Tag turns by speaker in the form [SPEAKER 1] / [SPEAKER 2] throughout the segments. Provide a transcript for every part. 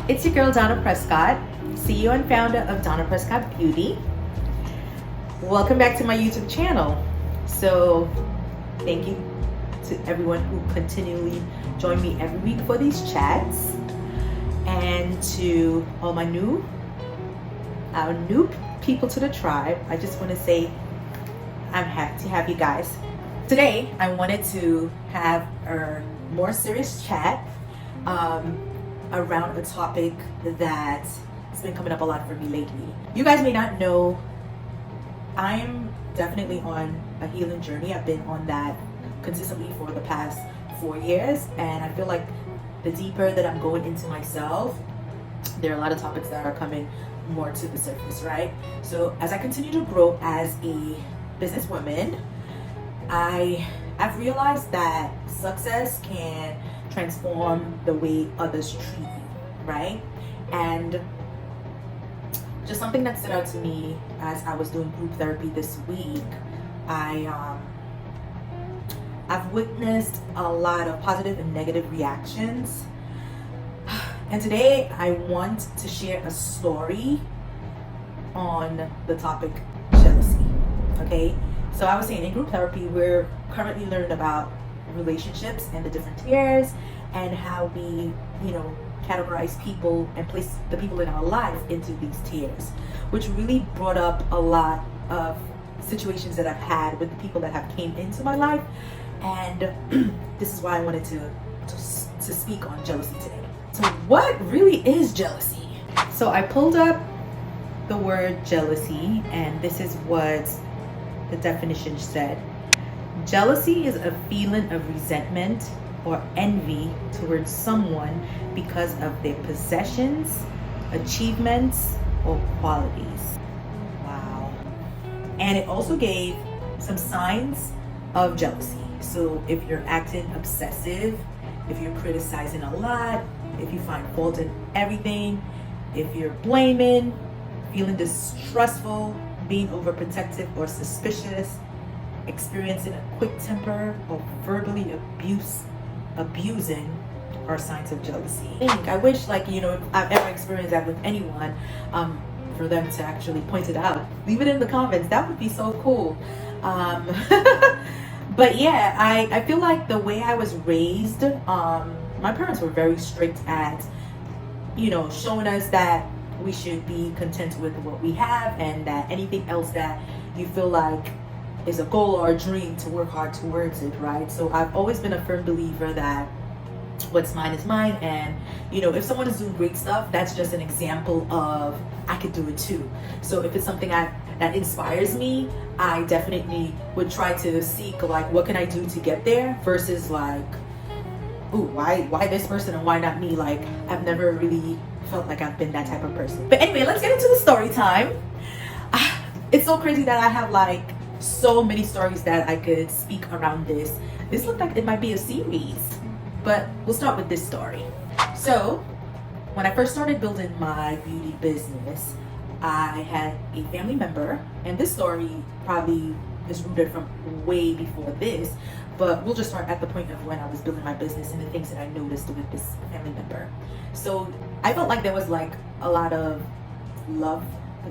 [SPEAKER 1] It's your girl Donna Prescott, CEO and founder of Donna Prescott Beauty. Welcome back to my YouTube channel. So thank you to everyone who continually join me every week for these chats, and to all my new people to the tribe. I just want to say I'm happy to have you guys. Today I wanted to have a more serious chat around a topic that has been coming up a lot for me lately. You guys may not know, I'm definitely on a healing journey. I've been on that consistently for the past 4 years, and I feel like the deeper that I'm going into myself, there are a lot of topics that are coming more to the surface, right? So as I continue to grow as a businesswoman, I've realized that success can transform the way others treat you, right? And just something that stood out to me as I was doing group therapy this week, I've witnessed a lot of positive and negative reactions. And today I want to share a story on the topic jealousy, okay? So I was saying, in group therapy, we're currently learning about relationships and the different tiers, and how we, categorize people and place the people in our life into these tiers, which really brought up a lot of situations that I've had with the people that have came into my life. And this is why I wanted to speak on jealousy today. So what really is jealousy? So I pulled up the word jealousy, and this is what the definition said. Jealousy is a feeling of resentment or envy towards someone because of their possessions, achievements, or qualities. Wow. And it also gave some signs of jealousy. So if you're acting obsessive, if you're criticizing a lot, if you find fault in everything, if you're blaming, feeling distrustful, being overprotective or suspicious, experiencing a quick temper, or verbally abusing are signs of jealousy. I wish, if I've ever experienced that with anyone, for them to actually point it out. Leave it in the comments. That would be so cool. But yeah, I feel like the way I was raised, my parents were very strict at, showing us that we should be content with what we have, and that anything else that you feel like is a goal or a dream, to work hard towards it, right? So I've always been a firm believer that what's mine is mine, and if someone is doing great stuff, that's just an example of I could do it too. So if it's something that inspires me, I definitely would try to seek what can I do to get there, versus ooh, why this person and why not me? I've never really felt like I've been that type of person. But anyway, let's get into the story time. It's so crazy that I have so many stories that I could speak around this. This looked like it might be a series, but we'll start with this story. So when I first started building my beauty business, I had a family member, and this story probably is rooted from way before this, but we'll just start at the point of when I was building my business and the things that I noticed with this family member. So I felt like there was a lot of love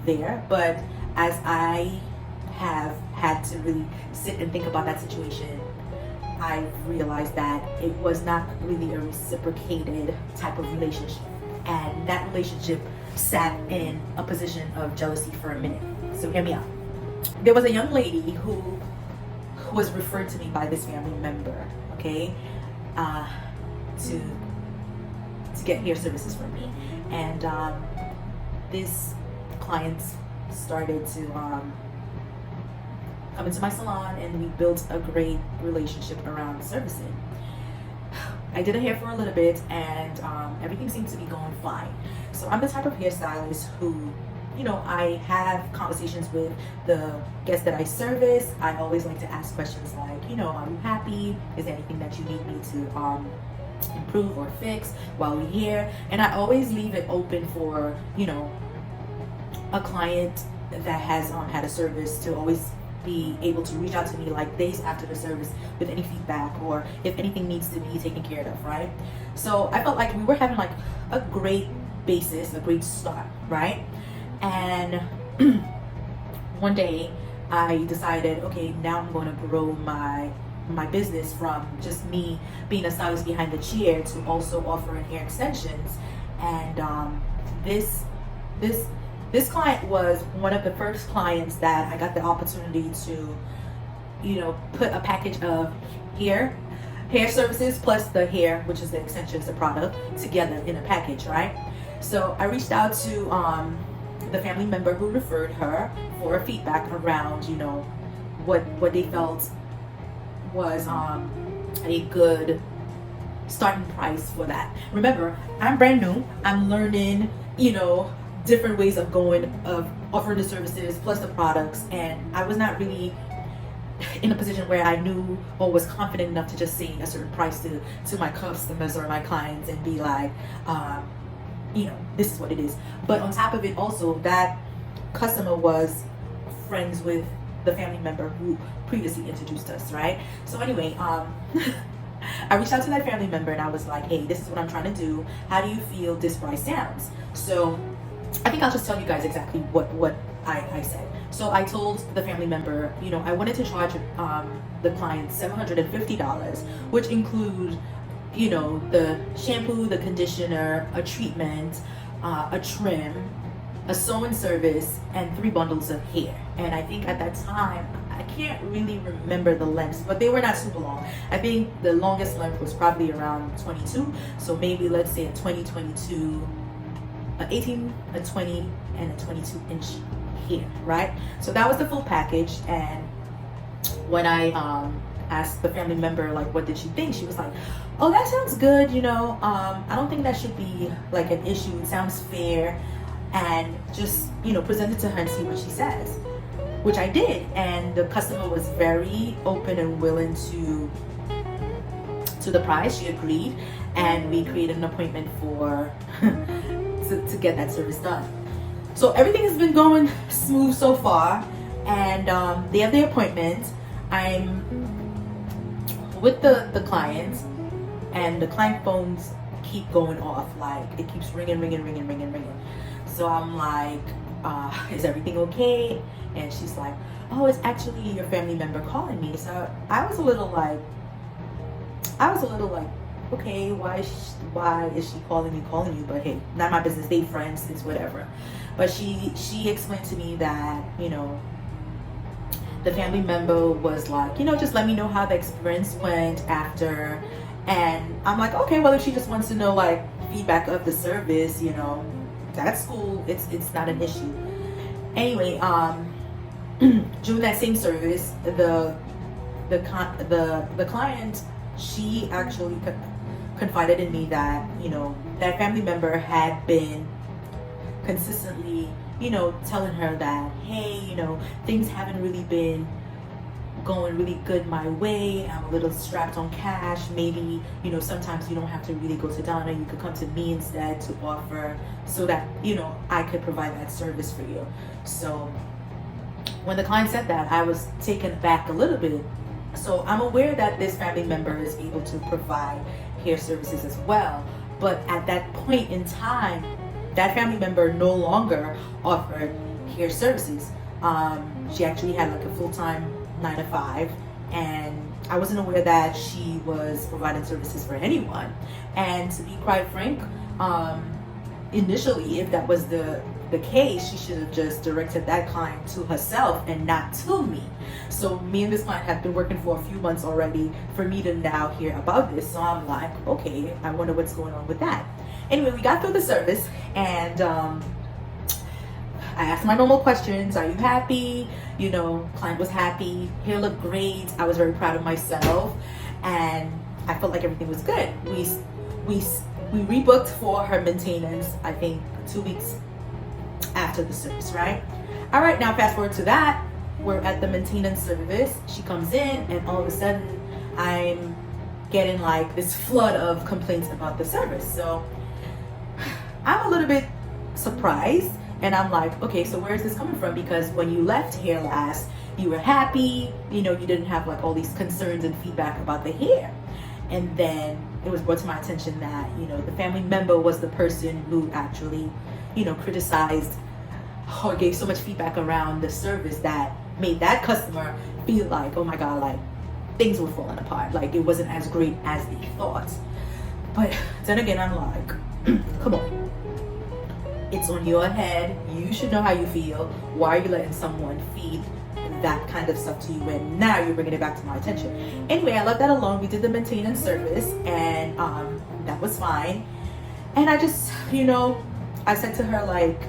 [SPEAKER 1] there, but as I have had to really sit and think about that situation, I realized that it was not really a reciprocated type of relationship, and that relationship sat in a position of jealousy for a minute. So hear me out. There was a young lady who was referred to me by this family member, okay, to get hair services from me, and this client started to come into my salon, and we built a great relationship around servicing. I did her hair for a little bit, and everything seemed to be going fine. So I'm the type of hairstylist who, I have conversations with the guests that I service. I always like to ask questions like, are you happy? Is there anything that you need me to improve or fix while we're here? And I always leave it open for, a client that has had a service to always be able to reach out to me days after the service with any feedback, or if anything needs to be taken care of, right? So I felt like we were having a great basis, a great start, right? And one day I decided, okay, now I'm going to grow my business from just me being a stylist behind the chair to also offering hair extensions. And this client was one of the first clients that I got the opportunity to, put a package of hair services plus the hair, which is the extensions, the product, together in a package, right? So I reached out to the family member who referred her for feedback around, what they felt was a good starting price for that. Remember, I'm brand new. I'm learning, different ways of offering the services plus the products, and I was not really in a position where I knew or was confident enough to just say a certain price to my customers or my clients and be like, this is what it is. But on top of it, also, that customer was friends with the family member who previously introduced us, right? So anyway, I reached out to that family member and I was like, hey, this is what I'm trying to do. How do you feel this price sounds? So I think I'll just tell you guys exactly what I said. So I told the family member, I wanted to charge the client $750, which include, the shampoo, the conditioner, a treatment, a trim, a sewing service, and 3 bundles of hair. And I think at that time, I can't really remember the lengths, but they were not super long. I think the longest length was probably around 22. So maybe let's say a 2022, a 18, a 20, and a 22-inch hair, right? So that was the full package. And when I asked the family member, like, what did she think? She was like, oh, that sounds good. I don't think that should be like an issue. It sounds fair. And just, present it to her and see what she says, which I did. And the customer was very open and willing to the price. She agreed, and we created an appointment for to get that service done. So everything has been going smooth so far, and they have the appointment. I'm with the client, and the client phones keep going off, like it keeps ringing. So I'm like, is everything okay? And she's like, oh, it's actually your family member calling me. So I was a little like, okay, why is she calling you? But hey, not my business. They friends, it's whatever. But she explained to me that, the family member was like, just let me know how the experience went after. And I'm like, okay, well, if she just wants to know like feedback of the service, that's cool. It's not an issue. Anyway, during that same service, the client, she actually confided in me that, that family member had been consistently, telling her that, hey, things haven't really been going really good my way. I'm a little strapped on cash. Maybe, sometimes you don't have to really go to Donna. You could come to me instead to offer so that, I could provide that service for you. So when the client said that, I was taken back a little bit. So I'm aware that this family member is able to provide hair services as well. But at that point in time, that family member no longer offered hair services. She actually had like a full-time 9-to-5, and I wasn't aware that she was providing services for anyone. And to be quite frank, initially, if that was the case, she should have just directed that client to herself and not to me. So me and this client have been working for a few months already for me to now hear about this. So I'm like, okay, I wonder what's going on with that. Anyway, we got through the service, and I asked my normal questions. Are you happy? Client was happy. Hair looked great. I was very proud of myself, and I felt like everything was good. We rebooked for her maintenance, I think 2 weeks after the service, right? All right, now fast forward to that. We're at the maintenance service. She comes in, and all of a sudden, I'm getting like this flood of complaints about the service. So I'm a little bit surprised, and I'm like, okay, so where is this coming from? Because when you left hair last, you were happy, you didn't have like all these concerns and feedback about the hair. And then it was brought to my attention that, you know, the family member was the person who actually, you know, criticized or gave so much feedback around the service that made that customer feel like, oh my God, like things were falling apart. Like it wasn't as great as they thought. But then again, I'm like, come on. It's on your head. You should know how you feel. Why are you letting someone feed that kind of stuff to you, and now you're bringing it back to my attention? Anyway, I left that alone. We did the maintenance service, and that was fine. And I just, you know, I said to her, like,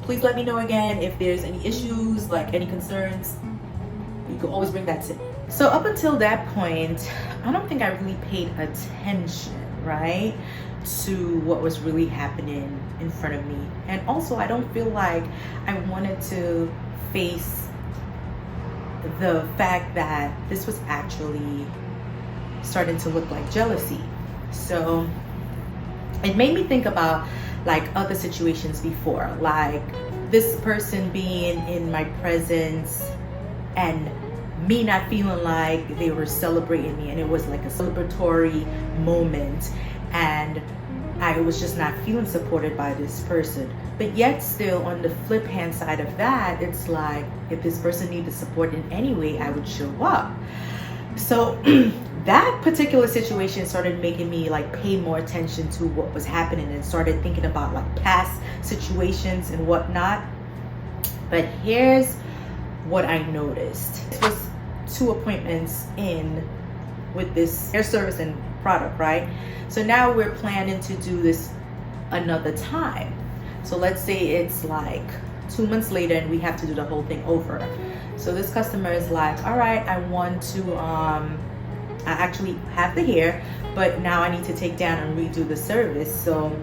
[SPEAKER 1] please let me know again if there's any issues, like any concerns. You can always bring that to me. So up until that point, I don't think I really paid attention, right, to what was really happening in front of me. And also, I don't feel like I wanted to face the fact that this was actually starting to look like jealousy. So it made me think about like other situations before, like this person being in my presence and me not feeling like they were celebrating me, and it was like a celebratory moment, and I was just not feeling supported by this person. But yet still, on the flip hand side of that, it's like if this person needed support in any way, I would show up. So that particular situation started making me like pay more attention to what was happening, and started thinking about like past situations and whatnot. But here's what I noticed. It was 2 appointments in with this hair service and product, right? So now we're planning to do this another time. So let's say it's like 2 months later and we have to do the whole thing over. So this customer is like, all right, I want to I actually have the hair, but now I need to take down and redo the service. So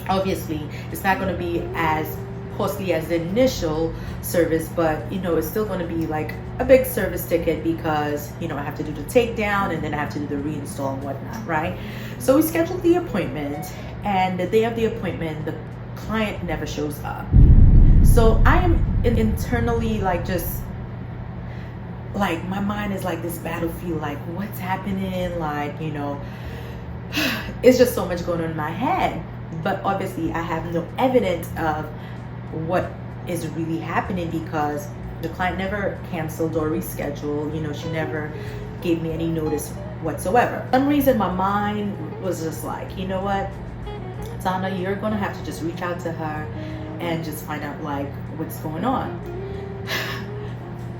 [SPEAKER 1] obviously it's not going to be as costly as the initial service, but you know, it's still going to be like a big service ticket because, you know, I have to do the takedown and then I have to do the reinstall and whatnot, right? So we scheduled the appointment, and the day of the appointment, the client never shows up. So I am internally like, just like, my mind is like this battlefield, like what's happening, like, you know, it's just so much going on in my head. But obviously I have no evidence of what is really happening because the client never canceled or rescheduled. You know, she never gave me any notice whatsoever. For some reason my mind was just like, you know what, Donna, you're gonna have to just reach out to her and just find out like what's going on.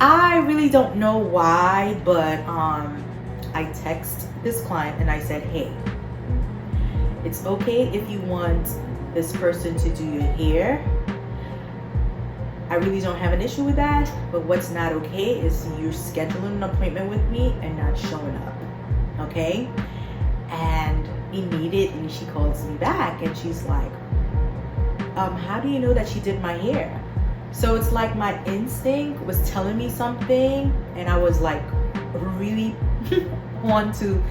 [SPEAKER 1] I really don't know why, but I text this client and I said, hey, it's okay if you want this person to do your hair. I really don't have an issue with that, but what's not okay is you scheduling an appointment with me and not showing up, okay? And immediately she calls me back and she's like, how do you know that she did my hair? So it's like my instinct was telling me something, and I was like really want to,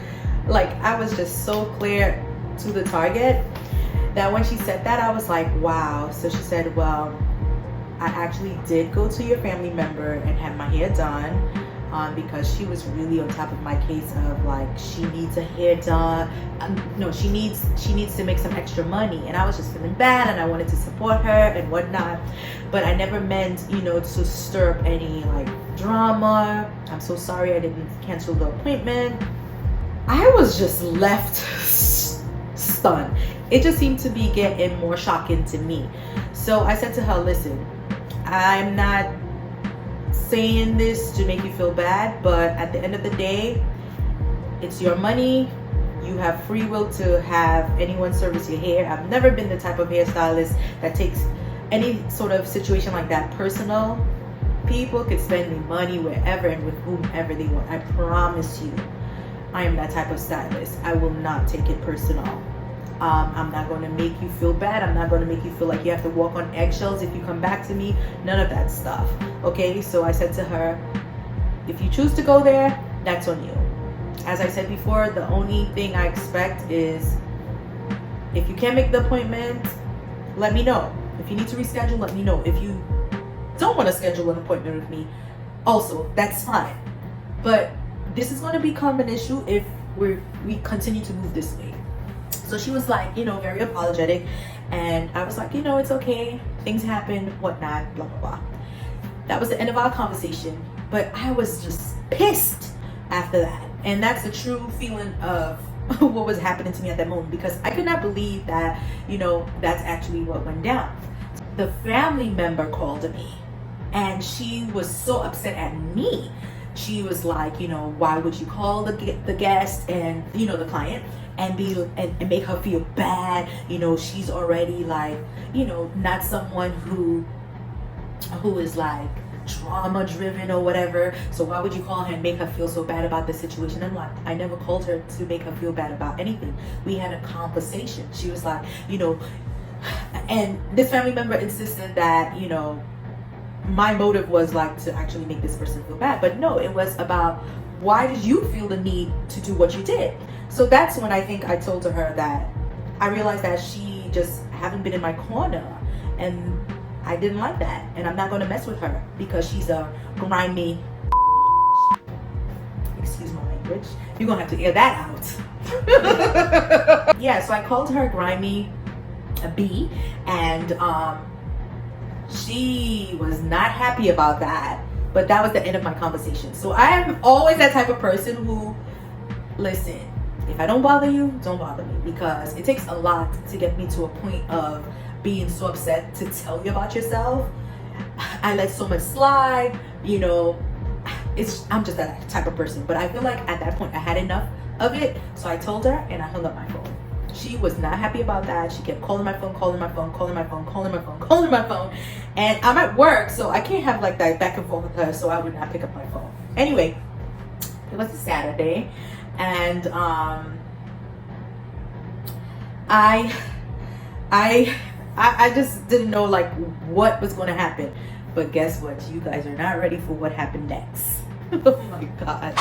[SPEAKER 1] like, I was just so clear to the target that when she said that, I was like, wow. So she said, well, I actually did go to your family member and have my hair done because she was really on top of my case of like, she needs a hair done. No, she needs to make some extra money. And I was just feeling bad and I wanted to support her and whatnot. But I never meant, you know, to stir up any like drama. I'm so sorry I didn't cancel the appointment. I was just left stunned. It just seemed to be getting more shocking to me. So I said to her, listen, I'm not saying this to make you feel bad, but at the end of the day, it's your money. You have free will to have anyone service your hair. I've never been the type of hairstylist that takes any sort of situation like that personal. People could spend their money wherever and with whomever they want. I promise you, I am that type of stylist. I will not take it personal. I'm not going to make you feel bad. I'm not going to make you feel like you have to walk on eggshells if you come back to me. None of that stuff. Okay, so I said to her, if you choose to go there, that's on you. As I said before, the only thing I expect is if you can't make the appointment, let me know. If you need to reschedule, let me know. If you don't want to schedule an appointment with me, also, that's fine. But this is going to become an issue if we continue to move this way. So she was like, you know, very apologetic, and I was like, you know, it's okay, things happen, whatnot, blah blah blah. That was the end of our conversation, but I was just pissed after that. And that's the true feeling of what was happening to me at that moment, because I could not believe that, you know, that's actually what went down. The family member called me, and she was so upset at me. She was like, you know, why would you call the guest and, you know, the client, and make her feel bad? You know, she's already like, you know, not someone who is like trauma driven or whatever, so why would you call her and make her feel so bad about the situation? I'm like, I never called her to make her feel bad about anything. We had a conversation. She was like, you know, and this family member insisted that, you know, my motive was like to actually make this person feel bad, but no, it was about, why did you feel the need to do what you did? So that's when I think I told to her that I realized that she just haven't been in my corner, and I didn't like that, and I'm not going to mess with her because she's a grimy, excuse my language, you're going to have to air that out. Yeah, so I called her grimy B, and she was not happy about that, but that was the end of my conversation. So I am always that type of person who, listen, if I don't bother you, don't bother me, because it takes a lot to get me to a point of being so upset to tell you about yourself. I let so much slide, you know, I'm just that type of person. But I feel like at that point I had enough of it, so I told her and I hung up my phone. She was not happy about that. She kept calling my phone, and I'm at work, so I can't have like that back and forth with her, so I would not pick up my phone. Anyway, it was a Saturday, and I just didn't know like what was going to happen. But guess what? You guys are not ready for what happened next. Oh my God.